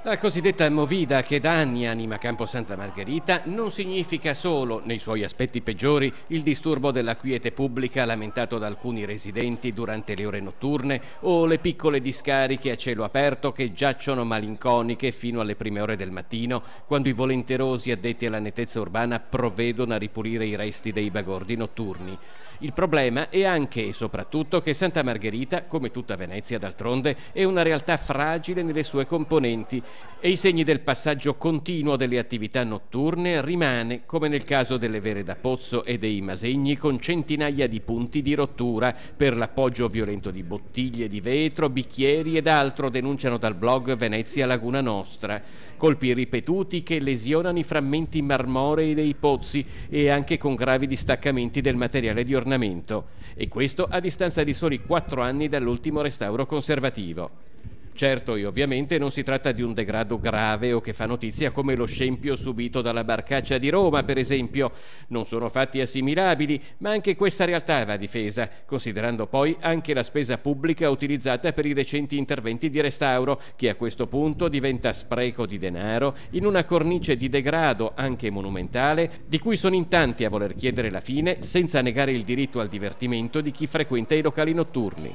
La cosiddetta movida che da anni anima Campo Santa Margherita non significa solo, nei suoi aspetti peggiori, il disturbo della quiete pubblica lamentato da alcuni residenti durante le ore notturne o le piccole discariche a cielo aperto che giacciono malinconiche fino alle prime ore del mattino, quando i volenterosi addetti alla nettezza urbana provvedono a ripulire i resti dei bagordi notturni. Il problema è anche e soprattutto che Santa Margherita, come tutta Venezia d'altronde, è una realtà fragile nelle sue componenti e i segni del passaggio continuo delle attività notturne rimane, come nel caso delle Vere da Pozzo e dei Masegni, con centinaia di punti di rottura per l'appoggio violento di bottiglie di vetro, bicchieri ed altro, denunciano dal blog Venezia Laguna Nostra. Colpi ripetuti che lesionano i frammenti marmorei dei pozzi e anche con gravi distaccamenti del materiale di ornamento. E questo a distanza di soli 4 anni dall'ultimo restauro conservativo. Certo e ovviamente non si tratta di un degrado grave o che fa notizia come lo scempio subito dalla Barcaccia di Roma, per esempio. Non sono fatti assimilabili, ma anche questa realtà va difesa, considerando poi anche la spesa pubblica utilizzata per i recenti interventi di restauro, che a questo punto diventa spreco di denaro in una cornice di degrado anche monumentale, di cui sono in tanti a voler chiedere la fine senza negare il diritto al divertimento di chi frequenta i locali notturni.